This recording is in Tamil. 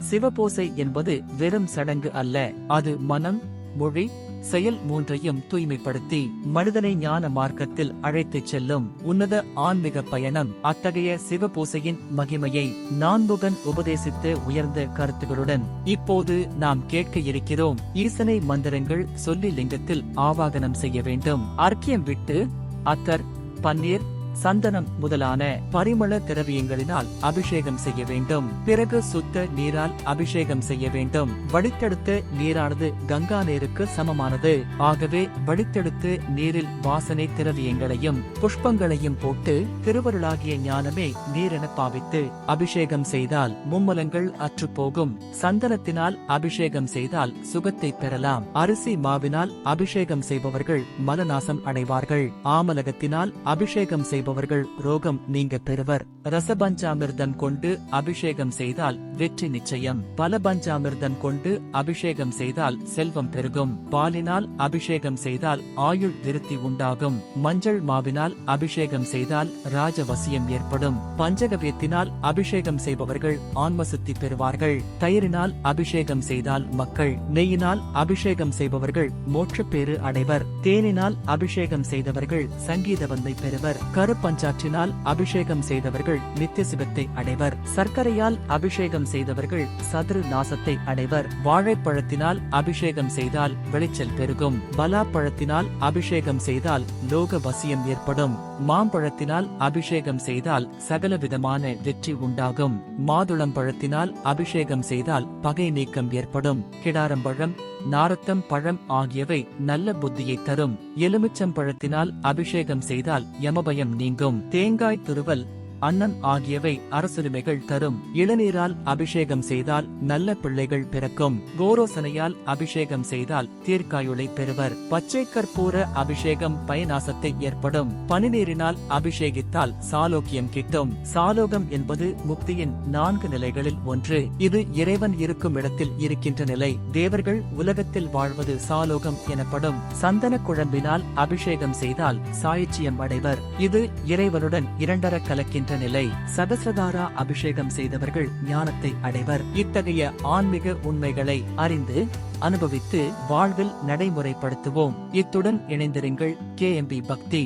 சிவபூசை என்பது வெறும் சடங்கு அல்ல, அது மனம், மொழி, செயல் மூன்றையும் தூய்மைப்படுத்தி மனிதனை ஞான மார்க்கத்தில் அழைத்துச் செல்லும் உன்னத ஆன்மீக பயணம். அத்தகைய சிவபூசையின் மகிமையை நான்முகன் உபதேசித்து உயர்ந்த கருத்துகளுடன் இப்போது நாம் கேட்க இருக்கிறோம். ஈசனை மந்திரங்கள் சொல்லி லிங்கத்தில் ஆவாகனம் செய்ய வேண்டும். அர்க்கியம் விட்டு அத்தர், பன்னீர், சந்தனம் முதலான பரிமள திரவியங்களினால் அபிஷேகம் செய்ய வேண்டும். பிறகு சுத்த நீரால் அபிஷேகம் செய்ய வேண்டும். வடித்தெடுத்த நீரானது கங்கா நீருக்கு சமமானது. ஆகவே வடித்தெடுத்து நீரில் வாசனை திரவியங்களையும் புஷ்பங்களையும் போட்டு திருவருளாகிய ஞானமே நீரென பாவித்து அபிஷேகம் செய்தால் மும்மலங்கள் அற்றுப்போகும். சந்தனத்தினால் அபிஷேகம் செய்தால் சுகத்தை பெறலாம். அரிசி மாவினால் அபிஷேகம் செய்பவர்கள் மலநாசம் அடைவார்கள். ஆமலகத்தினால் அபிஷேகம் செய்பவர்கள் ரோகம் நீங்க பெறுவர். ரசபஞ்சாமிர்தம் கொண்டு அபிஷேகம் செய்தால் வெற்றி நிச்சயம். பலபஞ்சாமிர்தம் கொண்டு அபிஷேகம் செய்தால் செல்வம் பெருகும். பாலினால் அபிஷேகம் செய்தால் ஆயுள் விருத்தி உண்டாகும். மஞ்சள் மாவினால் அபிஷேகம் செய்தால் ராஜவசியம் ஏற்படும். பஞ்சகவியத்தினால் அபிஷேகம் செய்பவர்கள் ஆன்மசுத்தி பெறுவார்கள். தயிரினால் அபிஷேகம் செய்தால் மக்கள், நெய்யினால் அபிஷேகம் செய்பவர்கள் மோட்சப்பேறு அடைவர். தேனினால் அபிஷேகம் செய்தவர்கள் சங்கீதவந்தை பெறுவர். பஞ்சாற்றினால் அபிஷேகம் செய்தவர்கள் நித்திய சிவத்தை அடைவர். சர்க்கரையால் அபிஷேகம் செய்தவர்கள் சத்ரு நாசத்தை அடைவர். வாழைப்பழத்தினால் அபிஷேகம் செய்தால் விளைச்சல் பெருகும். பலாப்பழத்தினால் அபிஷேகம் செய்தால் லோக வசியம் ஏற்படும். மாம்பழத்தினால் அபிஷேகம் செய்தால் சகல விதமான வெற்றி உண்டாகும். மாதுளம் பழத்தினால் அபிஷேகம் செய்தால் பகை நீக்கம் ஏற்படும். கிடாரம்பழம், நாரத்தம் பழம் ஆகியவை நல்ல புத்தியை தரும். எலுமிச்சம் பழத்தினால் அபிஷேகம் செய்தால் யமபயம் நீங்கும். தேங்காய் துருவல், அன்னம் ஆகியவை அரசுரிமைகள் தரும். இளநீரால் அபிஷேகம் செய்தால் நல்ல பிள்ளைகள் பிறக்கும். கோரோசனையால் அபிஷேகம் செய்தால் தீர்க்காயுளை பெறுவர். பச்சை கற்பூர அபிஷேகம் பயநாசத்தை ஏற்படும். பனிநீரினால் அபிஷேகித்தால் சாலோக்கியம் கிட்டும். சாலோகம் என்பது முக்தியின் 4 நிலைகளில் ஒன்று. இது இறைவன் இருக்கும் இடத்தில் இருக்கின்ற நிலை. தேவர்கள் உலகத்தில் வாழ்வது சாலோகம் எனப்படும். சந்தன குழம்பினால் அபிஷேகம் செய்தால் சாயுச்சியம் அடைவர். இது இறைவனுடன் இரண்டர கலக்கின்ற நிலை. சகசிரதாரா அபிஷேகம் செய்தவர்கள் ஞானத்தை அடைவர். இத்தகைய ஆன்மீக உண்மைகளை அறிந்து அனுபவித்து வாழ்வில் நடைமுறைப்படுத்துவோம். இத்துடன் இணைந்திருங்கள். KMB பக்தி.